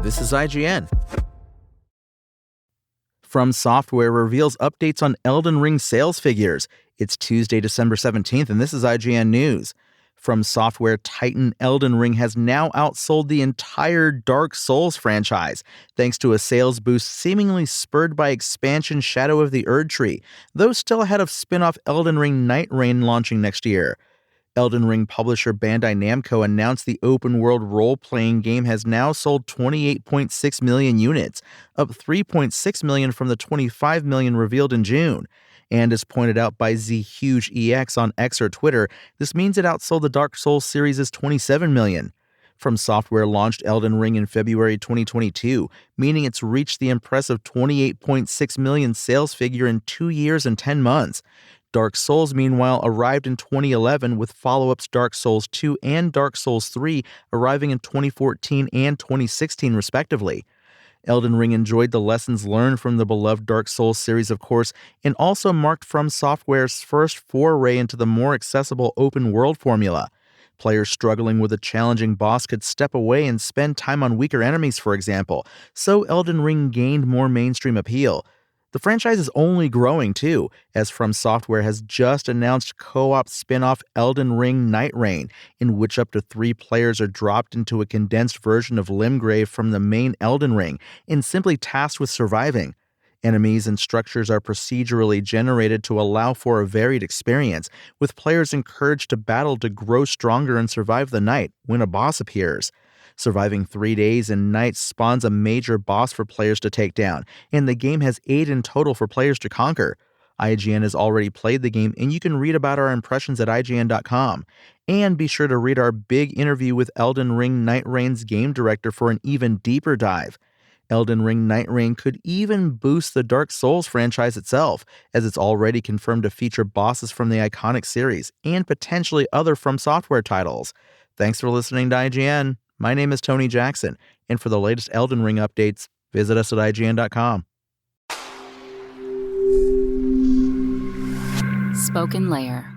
This is IGN. FromSoftware reveals updates on Elden Ring sales figures. It's Tuesday, December 17th, and this is IGN News. FromSoftware titan Elden Ring has now outsold the entire Dark Souls franchise, thanks to a sales boost seemingly spurred by expansion Shadow of the Erdtree, though still ahead of spin-off Elden Ring Night Reign launching next year. Elden Ring publisher Bandai Namco announced the open-world role-playing game has now sold 28.6 million units, up 3.6 million from the 25 million revealed in June. And as pointed out by ZHugeEX on X or Twitter, this means it outsold the Dark Souls series' 27 million. FromSoftware launched Elden Ring in February 2022, meaning it's reached the impressive 28.6 million sales figure in 2 years and 10 months. Dark Souls, meanwhile, arrived in 2011 with follow-ups Dark Souls 2 and Dark Souls 3 arriving in 2014 and 2016 respectively. Elden Ring enjoyed the lessons learned from the beloved Dark Souls series, of course, and also marked FromSoftware's first foray into the more accessible open-world formula. Players struggling with a challenging boss could step away and spend time on weaker enemies, for example, so Elden Ring gained more mainstream appeal. The franchise is only growing, too, as FromSoftware has just announced co-op spin-off Elden Ring Night Reign, in which up to 3 players are dropped into a condensed version of Limgrave from the main Elden Ring and simply tasked with surviving. Enemies and structures are procedurally generated to allow for a varied experience, with players encouraged to battle to grow stronger and survive the night when a boss appears. Surviving 3 days and nights spawns a major boss for players to take down, and the game has 8 in total for players to conquer. IGN has already played the game, and you can read about our impressions at IGN.com. And be sure to read our big interview with Elden Ring Night Reign's game director for an even deeper dive. Elden Ring Night Reign could even boost the Dark Souls franchise itself, as it's already confirmed to feature bosses from the iconic series, and potentially other FromSoftware titles. Thanks for listening to IGN. My name is Tony Jackson, and for the latest Elden Ring updates, visit us at IGN.com. Spoken Layer.